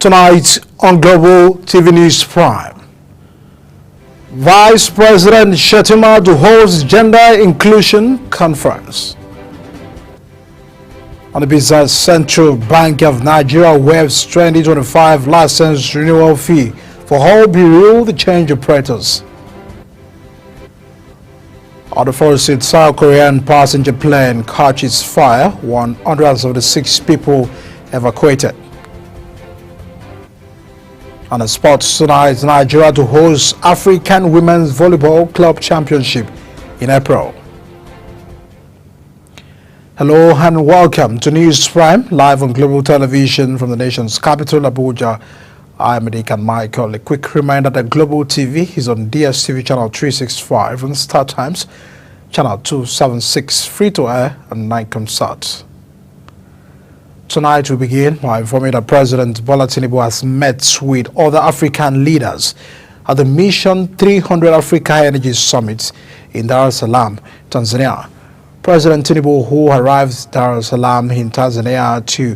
Tonight on Global TV News Prime, Vice President Shettima to host Gender Inclusion Conference. On the business, Central Bank of Nigeria waives 2025 license renewal fee for all bureau the change operators. On the first, South Korean passenger plane catches fire, 176 people evacuated. On the sports tonight, Nigeria to host African Women's Volleyball Club Championship in April. Hello and welcome to News Prime, live on Global Television from the nation's capital, Abuja. I'm Edikan Michael. A quick reminder that Global TV is on DSTV channel 365 and Star Times channel 276, free to air and night concert. Tonight we begin by informing that President Bola Tinubu has met with other African leaders at the Mission 300 Africa Energy Summit in Dar es Salaam, Tanzania. President Tinubu, who arrived Dar es Salaam in Tanzania to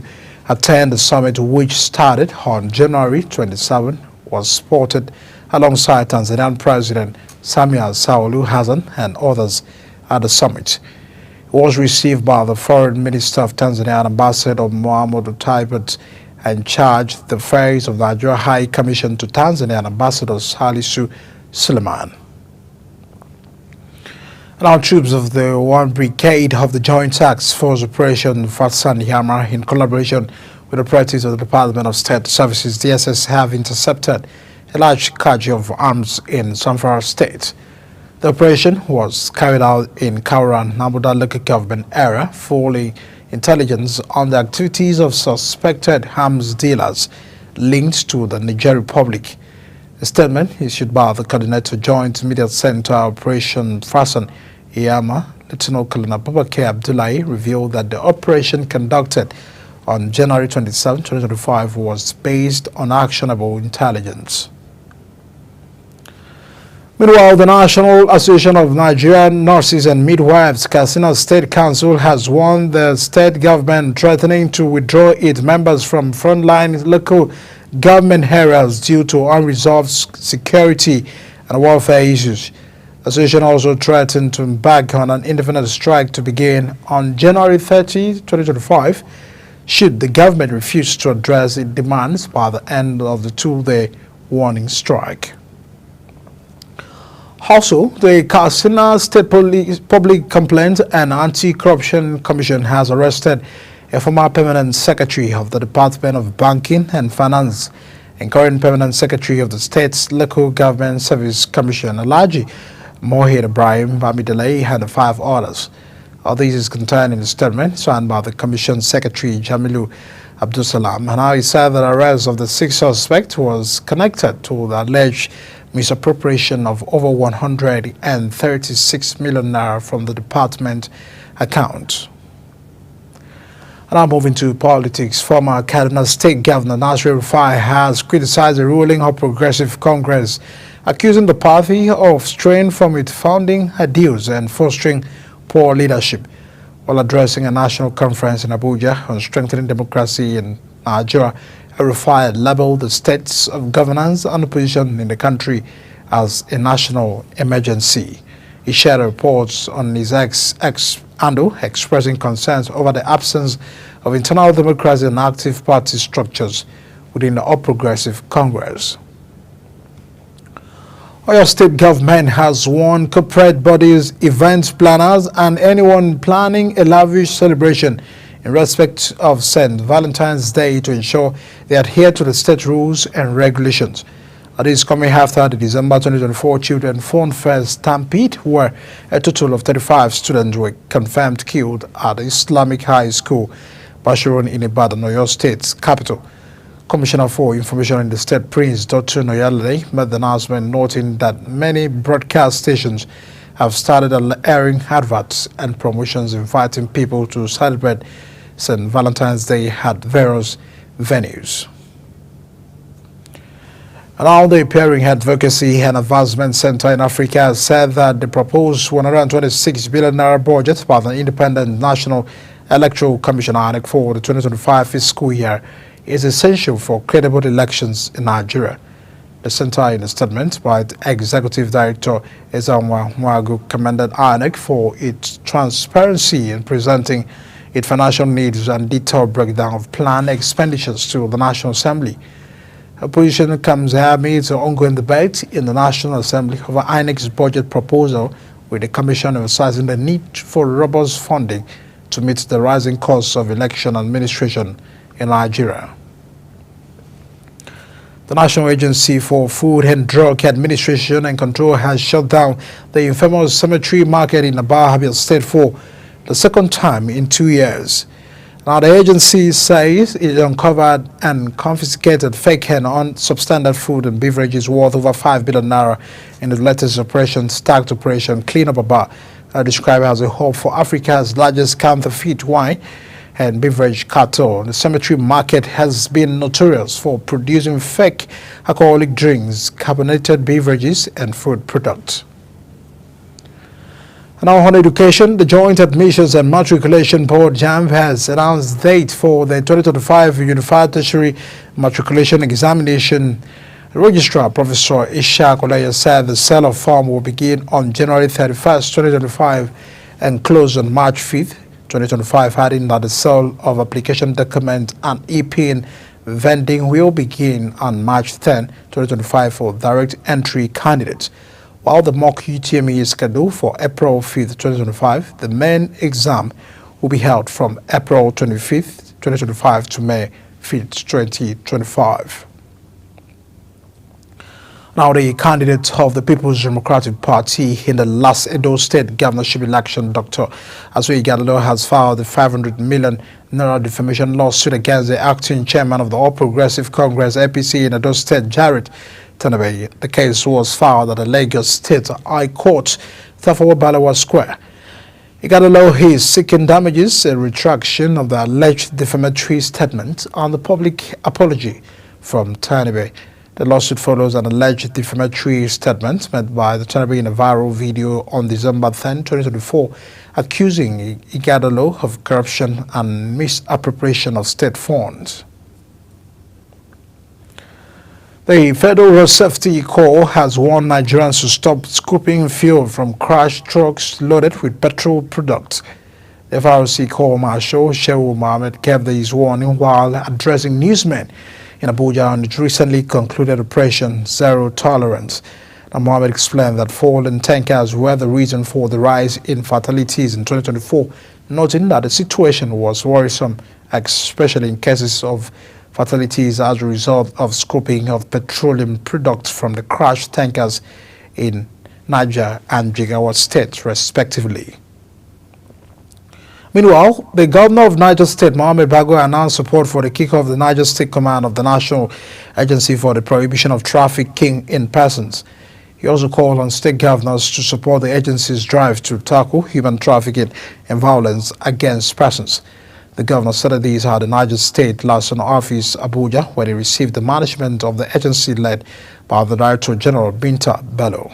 attend the summit, which started on January 27, was spotted alongside Tanzanian President Samia Suluhu Hassan and others at the summit. Was received by the Foreign Minister of Tanzania, Ambassador Mohamed Taibat, and charged the affairs of Nigeria High Commission to Tanzania, Ambassador Salisu Suleiman. And our troops of the 1 Brigade of the Joint Task Force Operation Fatsan Yama, in collaboration with operatives of the Department of State Services (DSS), have intercepted a large cargo of arms in Zamfara State. The operation was carried out in Kaura, Namuda local government area, following intelligence on the activities of suspected arms dealers linked to the Niger Republic. A statement issued by the Coordinator Joint Media Center Operation Fasan Iyama, Lieutenant Colonel Babakar Abdullahi, revealed that the operation conducted on January 27, 2025 was based on actionable intelligence. Meanwhile, the National Association of Nigerian Nurses and Midwives, Katsina State Council, has warned the state government threatening to withdraw its members from frontline local government areas due to unresolved security and welfare issues. The association also threatened to embark on an indefinite strike to begin on January 30, 2025, should the government refuse to address its demands by the end of the 2-day warning strike. Also, the Katsina State Public Complaints and Anti-Corruption Commission has arrested a former permanent secretary of the Department of Banking and Finance and current permanent secretary of the state's Local Government Service Commission, Alhaji Mohid Ibrahim Bamidele, and 5 others. All this is contained in a statement signed by the Commission Secretary Jamilu Abdulsalam, and how he said that the arrest of the 6th suspect was connected to the alleged misappropriation of over 136 million naira from the department account. And now moving to politics, former Kaduna State Governor Nasir El-Rufai has criticized the ruling of Progressive Congress, accusing the party of straying from its founding ideals and fostering poor leadership. While addressing a national conference in Abuja on strengthening democracy in Nigeria, El-Rufai labeled the states of governance and opposition in the country as a national emergency. He shared reports on his ex handle expressing concerns over the absence of internal democracy and active party structures within the All Progressive Congress. Oyo State government has warned corporate bodies, event planners, and anyone planning a lavish celebration in respect of St. Valentine's Day to ensure they adhere to the state rules and regulations. This is coming after the December 2024 Children Phone Fest Stampede, where a total of 35 students were confirmed killed at the Islamic High School, Bashorun in Ibadan, Oyo State's capital. Commissioner for Information in the State, Prince Dr. Noyale, made the announcement, noting that many broadcast stations have started airing adverts and promotions inviting people to celebrate St. Valentine's Day at various venues. And now the Peering Advocacy and Advancement Center in Africa has said that the proposed 126 billion naira budget by the Independent National Electoral Commission (INEC) for the 2025 fiscal year is essential for credible elections in Nigeria. The center, in a statement by the Executive Director Ezenwa Nwagu, commended INEC for its transparency in presenting its financial needs and detailed breakdown of planned expenditures to the National Assembly. Her position comes amid the ongoing debate in the National Assembly over INEC's budget proposal, with the Commission emphasizing the need for robust funding to meet the rising costs of election administration in Nigeria. The National Agency for Food and Drug Administration and Control has shut down the infamous cemetery market in Aba, Abia State for the second time in 2 years. Now, the agency says it uncovered and confiscated fake and unsubstandard food and beverages worth over 5 billion naira in the latest operation, Stacked Operation Clean Up Aba, described as a hope for Africa's largest counterfeit wine and beverage cartel. The cemetery market has been notorious for producing fake alcoholic drinks, carbonated beverages, and food products. Now on education, the Joint Admissions and Matriculation Board (JAMB) has announced date for the 2025 Unified Tertiary Matriculation Examination. Registrar Professor Ishaq Olaya said the sale of form will begin on January 31st, 2025 and close on March 5th, 2025, adding that the sale of application document and e-pin vending will begin on March 10, 2025 for direct entry candidates. While the mock UTME is scheduled for April 5th, 2025, the main exam will be held from April 25th, 2025 to May 5th, 2025. Now, the candidate of the People's Democratic Party in the last Edo State governorship election, Dr. Asuyi Ighodalo, has filed a 500 million naira defamation lawsuit against the acting chairman of the All Progressive Congress (APC) in Edo State, Jared Tanabe. The case was filed at the Lagos State High Court, Tafawa Balewa Square. Ighodalo is seeking damages, a retraction of the alleged defamatory statement, and the public apology from Tanabe. The lawsuit follows an alleged defamatory statement made by the Tanabe in a viral video on December 10, 2024, accusing Ighodalo of corruption and misappropriation of state funds. The Federal Road Safety Corps has warned Nigerians to stop scooping fuel from crashed trucks loaded with petrol products. The FRC Corps Marshal Shehu Mohammed gave this warning while addressing newsmen in Abuja on its recently concluded Operation Zero Tolerance. And Mohammed explained that fallen tankers were the reason for the rise in fatalities in 2024, noting that the situation was worrisome, especially in cases of fatalities as a result of scooping of petroleum products from the crashed tankers in Niger and Jigawa State, respectively. Meanwhile, the governor of Niger State, Mohammed Bago, announced support for the kickoff of the Niger State Command of the National Agency for the Prohibition of Trafficking in Persons. He also called on state governors to support the agency's drive to tackle human trafficking and violence against persons. The governor said these at the Niger State Liaison Office, Abuja, where he received the management of the agency led by the Director General, Binta Bello.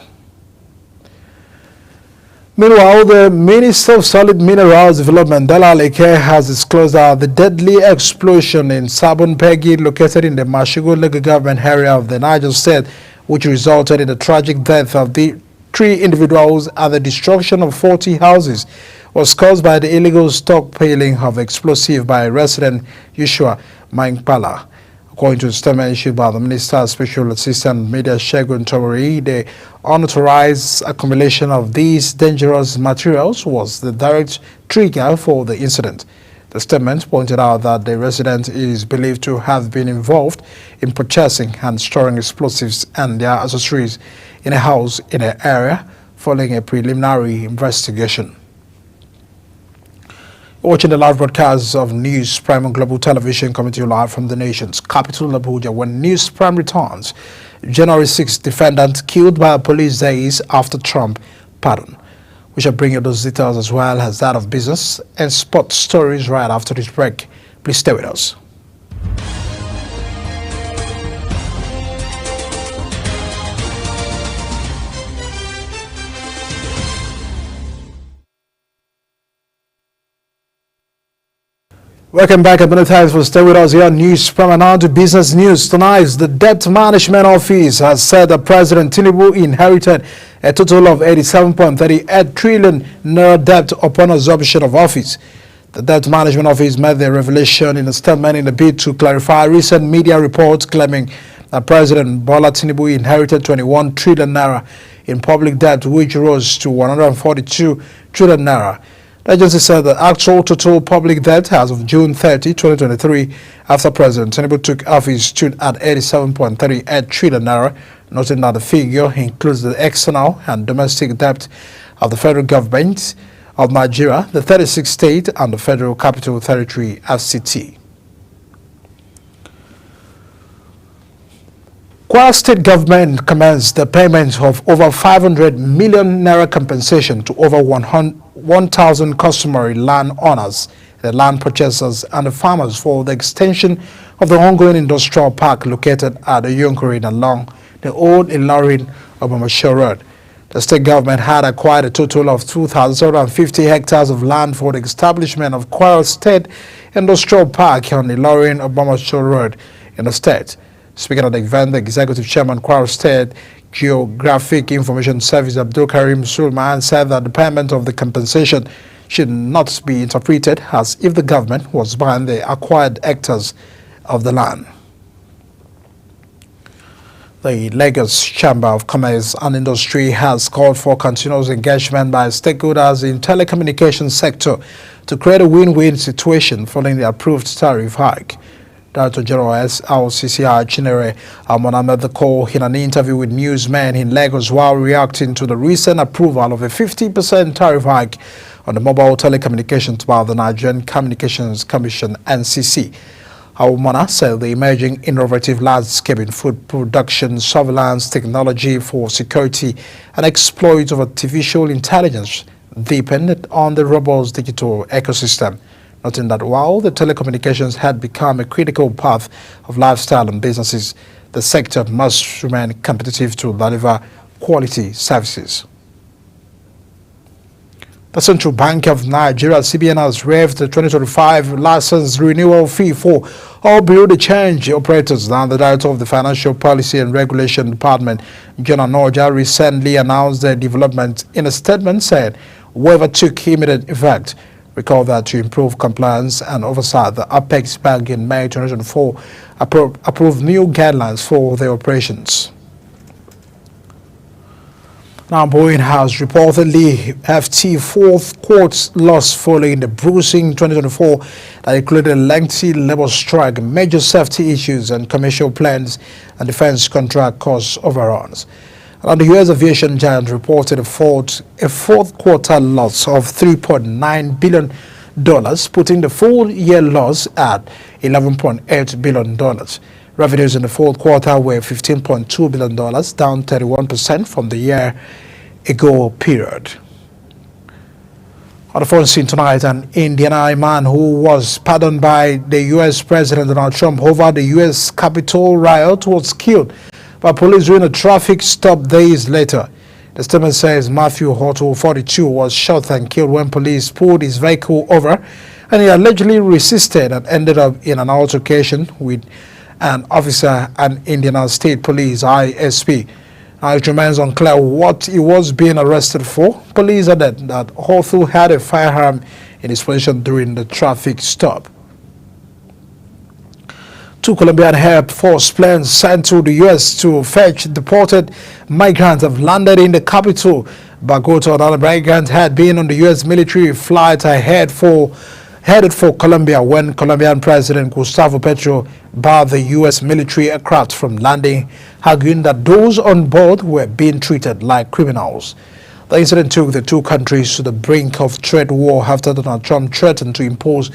Meanwhile, the Minister of Solid Minerals Development, Dela Aleke, has disclosed that the deadly explosion in Sabon Pegi, located in the Mashigo local government area of the Niger State, which resulted in the tragic death of the 3 individuals and the destruction of 40 houses, was caused by the illegal stockpiling of explosive by resident Yeshua Maingpala. According to a statement issued by the Minister's Special Assistant Media Shegun Tomori, the unauthorized accumulation of these dangerous materials was the direct trigger for the incident. The statement pointed out that the resident is believed to have been involved in purchasing and storing explosives and their accessories in a house in the area following a preliminary investigation. Watching the live broadcast of News Prime on Global Television, coming to you live from the nation's capital, Abuja. When News Prime returns, January 6th, defendant killed by police days after Trump pardon. We shall bring you those details as well as that of business and sports stories right after this break. Please stay with us. Welcome back. Many thanks for staying with us here on News Prime. Now to business news. Tonight, the Debt Management Office has said that President Tinubu inherited a total of 87.38 trillion naira debt upon assumption of office. The Debt Management Office made the revelation in a statement in a bid to clarify recent media reports claiming that President Bola Tinubu inherited 21 trillion naira in public debt, which rose to 142 trillion naira. The agency said the actual total public debt as of June 30, 2023, after President Tinubu took office, stood at 87.38 trillion naira, noting that the figure includes the external and domestic debt of the federal government of Nigeria, the 36 state, and the Federal Capital Territory (FCT). Kwara State government commenced the payment of over 500 million naira compensation to over 1,000 customary land owners, the land purchasers, and the farmers for the extension of the ongoing industrial park located at the Yonkorin along the old Ilorin-Ogbomosho Road. The state government had acquired a total of 2,050 hectares of land for the establishment of Kwara State Industrial Park on Ilorin-Ogbomosho Road in the state. Speaking at the event, the Executive Chairman, Kwara State Geographic Information Service, Abdul Karim Sulman, said that the payment of the compensation should not be interpreted as if the government was buying the acquired hectares of the land. The Lagos Chamber of Commerce and Industry has called for continuous engagement by stakeholders in telecommunications sector to create a win-win situation following the approved tariff hike. Director General SLCCI Chinere Amona made the call in an interview with newsmen in Lagos while reacting to the recent approval of a 50% tariff hike on the mobile telecommunications by the Nigerian Communications Commission (NCC). Amona said the emerging innovative landscape in food production, surveillance technology for security, and exploits of artificial intelligence depended on the robust digital ecosystem, noting that while the telecommunications had become a critical path of lifestyle and businesses, the sector must remain competitive to deliver quality services. The Central Bank of Nigeria, CBN, has waived the 2025 license renewal fee for all bureau de change operators. Now, the Director of the Financial Policy and Regulation Department, John Anoja, recently announced the development in a statement saying waiver took immediate effect. Recall that to improve compliance and oversight, the Apex Bank in May 2024 approved new guidelines for their operations. Now, Boeing has reportedly FT fourth quarter loss following the bruising 2024 that included a lengthy labor strike, major safety issues, and commercial plans and defense contract cost overruns. And the U.S. aviation giant reported a fourth quarter loss of $3.9 billion, putting the full year loss at $11.8 billion. Revenues in the fourth quarter were $15.2 billion, down 31% from the year ago period. On the phone scene tonight, an Indiana man who was pardoned by the U.S. President Donald Trump over the U.S. Capitol riot was killed by police during a traffic stop days later. The statement says Matthew Horto, 42, was shot and killed when police pulled his vehicle over, and he allegedly resisted and ended up in an altercation with an officer and Indiana State Police ISP. Now, it remains unclear what he was being arrested for. Police added that Horto had a firearm in his possession during the traffic stop. Two Colombian Air Force planes sent to the U.S. to fetch deported migrants have landed in the capital. Bogota. Another migrant had been on the U.S. military flight headed for Colombia when Colombian President Gustavo Petro barred the U.S. military aircraft from landing, arguing that those on board were being treated like criminals. The incident took the two countries to the brink of trade war after Donald Trump threatened to impose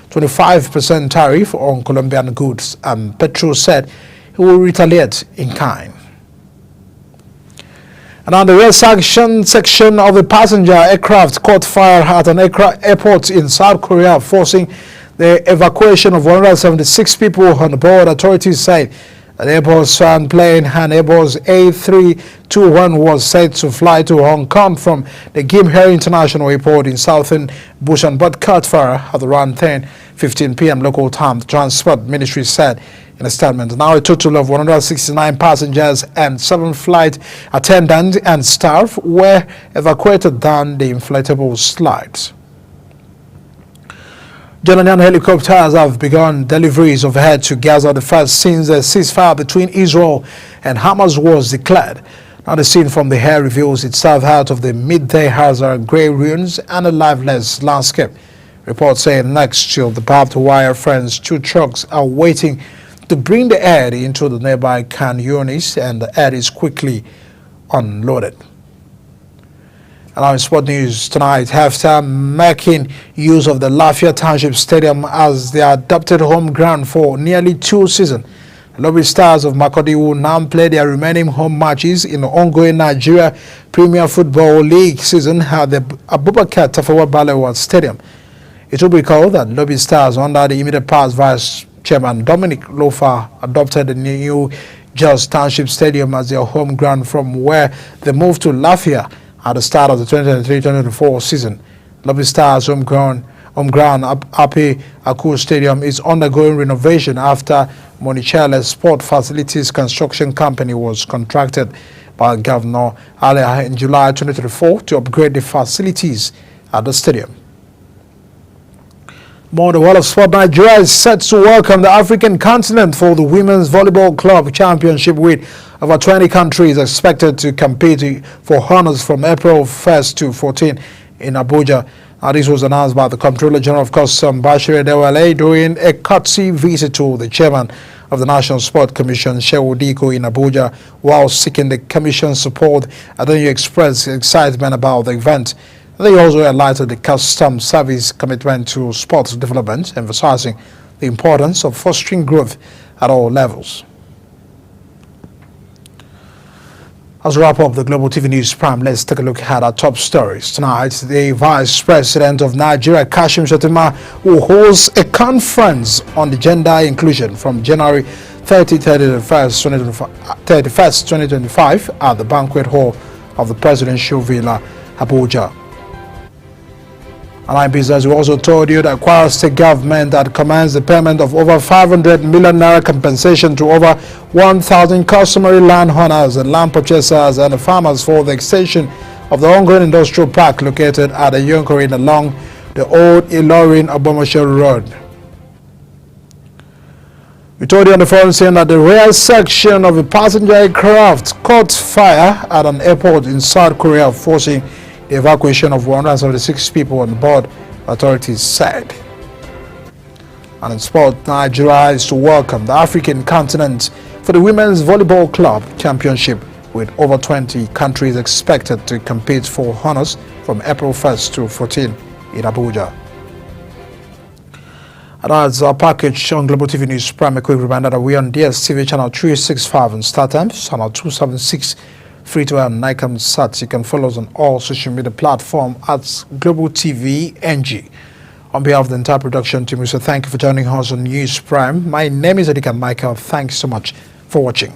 25% tariff on Colombian goods, and Petro said he will retaliate in kind. And on the rail section of the passenger aircraft caught fire at an airport in South Korea, forcing the evacuation of 176 people on board. Authorities say An Airbus plane, an Airbus A321, was set to fly to Hong Kong from the Gimhair International Airport in southern Busan, but caught fire at around 10:15 p.m. local time, the Transport Ministry said in a statement. Now a total of 169 passengers and 7 flight attendants and staff were evacuated down the inflatable slides. Jordanian helicopters have begun deliveries of aid to Gaza, the first since the ceasefire between Israel and Hamas was declared. Now the scene from the air reveals itself out of the midday hazard, grey ruins and a lifeless landscape. Reports say next to the barbed wire fence, 2 trucks are waiting to bring the aid into the nearby Khan Yunis, and the aid is quickly unloaded. And now in sport news tonight, halftime making use of the Lafia Township Stadium as their adopted home ground for nearly 2 seasons. The Lobby Stars of Makurdi will now play their remaining home matches in the ongoing Nigeria Premier Football League season at the Abubakar Tafawa Balewa Stadium. It will be recalled that Lobby Stars, under the immediate past Vice Chairman Dominic Lofa, adopted the new Jos Township Stadium as their home ground from where they moved to Lafia at the start of the 2023-2024 season. Lobby Stars home ground Api Aku Stadium is undergoing renovation after Monichele Sport Facilities Construction Company was contracted by Governor Ali in July 2024 to upgrade the facilities at the stadium. More the world of sport, Nigeria is set to welcome the African continent for the Women's Volleyball Club Championship, with over 20 countries expected to compete for honors from April 1st to 14 in Abuja. Now, this was announced by the Comptroller General of Customs, Bashir Dewale, during a courtesy visit to the chairman of the National Sport Commission, Shehu Diko, in Abuja, while seeking the commission's support. And then you expressed excitement about the event. They also highlighted the Customs Service commitment to sports development, emphasizing the importance of fostering growth at all levels. As we wrap up the Global TV News Prime, let's take a look at our top stories. Tonight, the Vice President of Nigeria, Kashim Shettima, will host a conference on the gender inclusion from January 31st, 2025 at the Banquet Hall of the Presidential Villa, Abuja. And in business, we also told you that Kwara State government had commenced the payment of over 500 million naira compensation to over 1,000 customary landowners and land purchasers and farmers for the extension of the ongoing industrial park located at the Yonkorin along the old Ilorin-Ogbomosho Road. We told you on the forum saying that the rear section of a passenger aircraft caught fire at an airport in South Korea, forcing the evacuation of 176 people on board, authorities said. And in sport, Nigeria is to welcome the African continent for the Women's Volleyball Club Championship, with over 20 countries expected to compete for honors from April 1st to 14 in Abuja. And that's our package on Global TV News Prime. A quick reminder that we are on DSTV channel 365 on StarTimes, channel 276. Free to air on Nikon Sat. You can follow us on all social media platforms at Global TV NG. On behalf of the entire production team, we say thank you for joining us on News Prime. My name is Adika Michael. Thanks so much for watching.